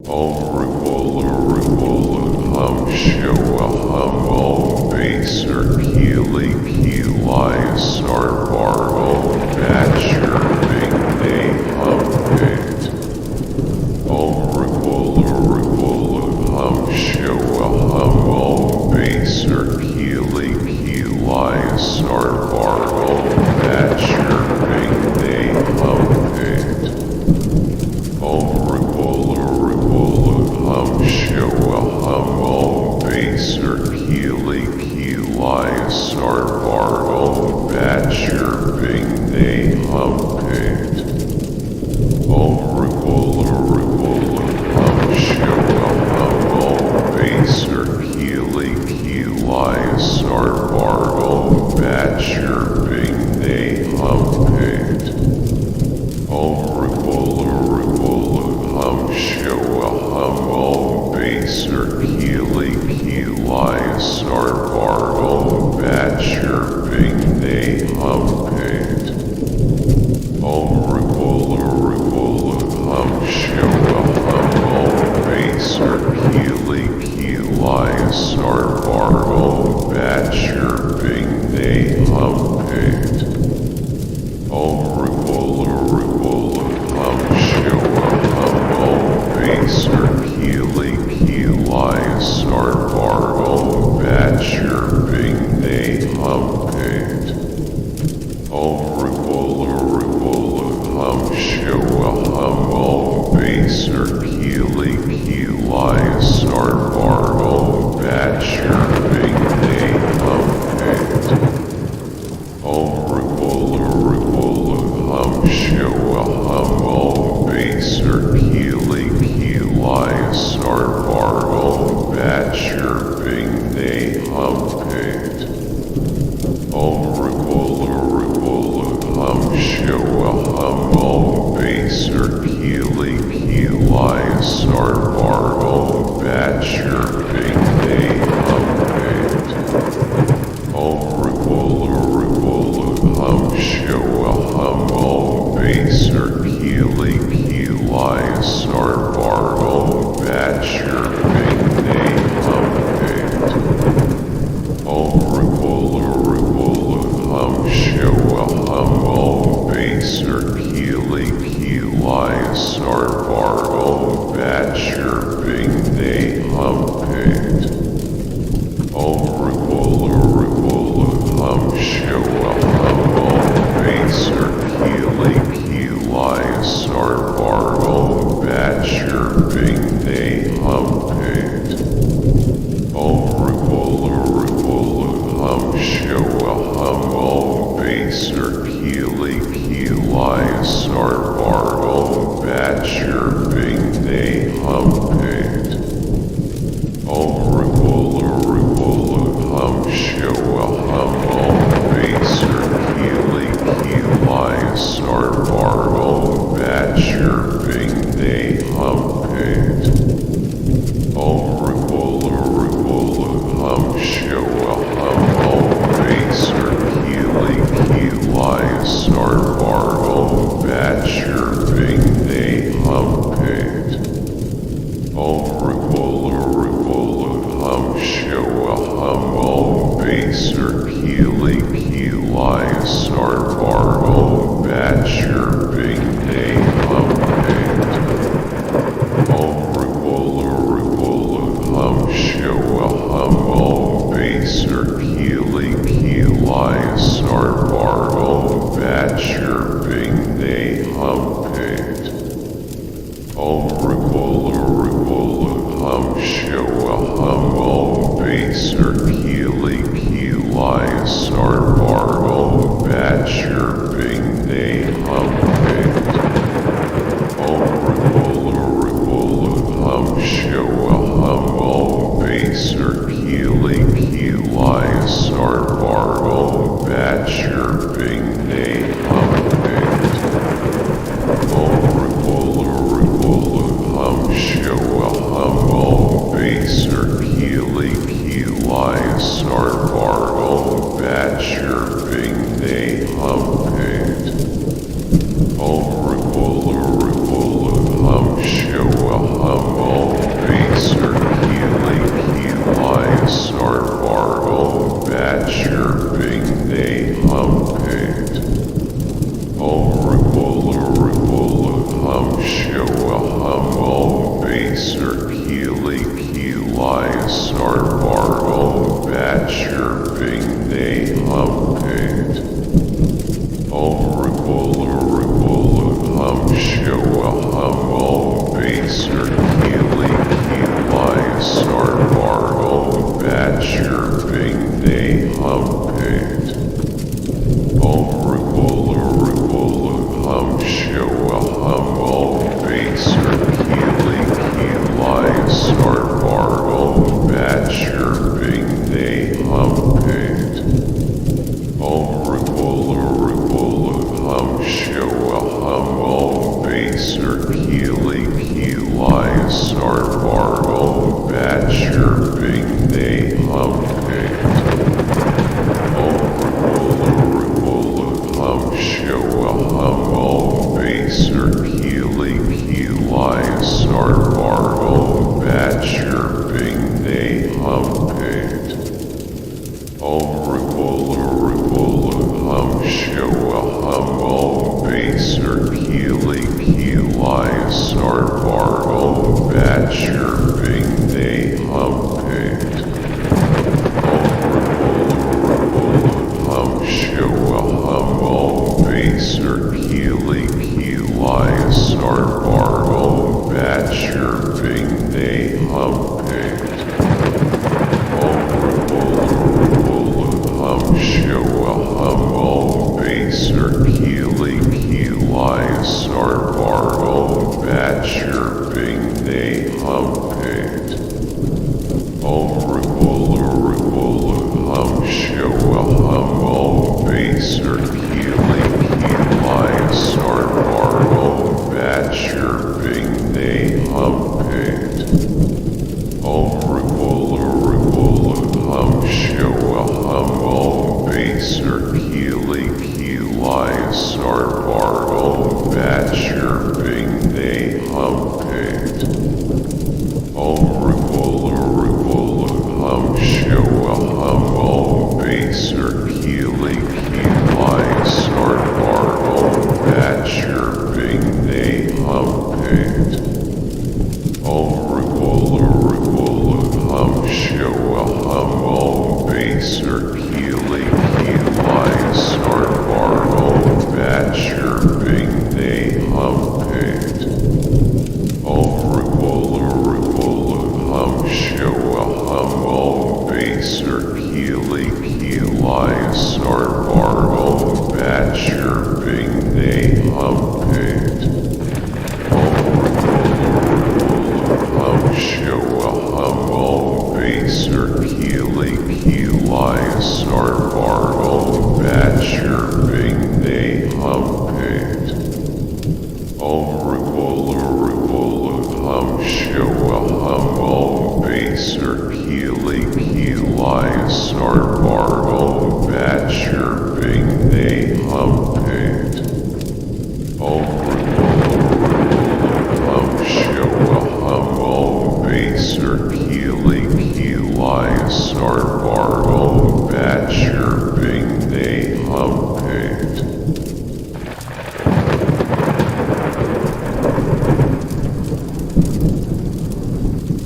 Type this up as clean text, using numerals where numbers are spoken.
Om RULU Hum SHOA Hum Om BHASER KILI KILAYA SARVAR Om BHASER Vingne Hum PHET. Om RULU Hum SHOA Hum Om BHASER KILI KILAYA SARVAR Om BHASER Vingne Hum PHET. Om RULU Hum SHOA Hum Om BHASER KILI KILAYA SARVAR Om BHASER Vingne Hum PHET. Om RULU Hum SHOA Hum Om BHASER KILI KILAYA SARVAR Om BHASER Vingne Hum PHET. Om RULU Hum SHOA Hum Om BHASER KILI KILAYA SARVAR Om BHASER Vingne Hum PHET. Om RULU Hum SHOA Hum Om BHASER KILI KILAYA SARVAR Om BHASER Vingne Hum PHET. Om RULU Hum SHOA Hum Om BHASER KILI KILAYA SARVAR Om BHASER Vingne Hum PHET. Om RULU Hum SHOA Hum Om BHASER KILI KILAYA SARVAR Om BHASER Vingne Hum PHET. Om RULU Hum SHOA Hum Om BHASER KILI KILAYA SARVAR Om BHASER Vingne Hum PHET. Om RULU Hum SHOA Hum Om BHASER KILI KILAYA SARVAR Om BHASER Vingne Hum PHET. Om RULU Hum SHOA Hum Om BHASER KILI KILAYA SARVAR Om BHASER Vingne Hum PHET. Om RULU Hum SHOA Hum Om BHASER KILI KILAYA SARVAR Om BHASER Vingne Hum PHET. Om RULU Hum SHOA Hum Om BHASER KILI KILAYA SARVAR Om BHASER Vingne Hum PHET. Om RULU Hum SHOA Hum Om BHASER KILI KILAYA SARVAR Om BHASER Vingne Hum PHET. Om RULU Hum SHOA Hum Om BHASER KILI KILAYA SARVAR Om BHASER Vingne Hum PHET. Om RULU Hum SHOA Hum Om BHASER KILI KILAYA SARVAR Om BHASER Vingne Hum PHET. Om RULU Hum SHOA Hum Om BHASER KILI KILAYA SARVAR Om BHASER Vingne Hum PHET. Om RULU Hum SHOA Hum Om BHASER KILI KILAYA SARVAR Om BHASER Vingne Hum PHET. Om RULU Hum SHOA Hum Om BHASER KILI KILAYA SARVAR Om BHASER Vingne Hum PHET. Om RULU Hum SHOA Hum Om BHASER KILI KILAYA SARVAR Om BHASER Vingne Hum PHET. Om RULU Hum SHOA Hum Om BHASER KILI KILAYA SARVAR Om BHASER Vingne Hum PHET. Om RULU Hum SHOA Hum Om BHASER KILI KILAYA SARVAR OM BHASER BINGNE HUMPIT OM RULU HUM SHOA HUM OM BHASER KILI KILAYA SARVAR OM BHASER BINGNE HUMPIT OM RULU HUM SHOA HUM OM BHASER KILI KILAYA SARVAR OM BHASER BINGNE HUMPIT OM RULU HUM SHOA HUM OM BHASER KILI KILAYA SARVAR OM BHASER BINGNE HUMPIT Hum SHOA Hum Om BHASER KILI KILAYA SARVAR OM BHASER BINGNE HUMPIT Om RULU HUM SHOA Hum Om BHASER KILI KILAYA SARVAR OM BHASER BINGNE HUMPIT Hum SHOA Hum Om BHASER KILI KILAYA SARVAR OM BHASER BINGNE HUMPIT Om RULU HUM SHOA Hum Om BHASER KILI KILAYA SARVAR OM BHASER BINGNE HUMPIT Om RULU HUM SHOA Hum Om BHASER KILI KILAYA SARVAR OM BHASER BINGNE HUMPIT Om RULU HUM SHOA Hum Om BHASER KILI KILAYA SARVAR OM BHASER BINGNE HUMPIT Om RULU HUM SHOA Hum Om BHASER KILI KILAYA SARVAR OM BHASER BINGNE HUMPIT Om RULU HUM SHOA Hum Om BHASER KILI KILAYA SARVAR OM BHASER BINGNE HUMPIT Om RULU HUM SHOA Hum Om BHASER KILI KILAYA SARVAR OM BHASER BINGNE HUMPIT Om RULU HUM SHOA Hum Om BHASER KILI KILAYA SARVAR OM BHASER BINGNE HUMPIT Om RULU HUM SHOA Hum Om BHASER KILI KILAYA SARVAR OM BHASER BINGNE HUMPIT Om RULU HUM SHOA Hum Om BHASER KILI KILAYA SARVAR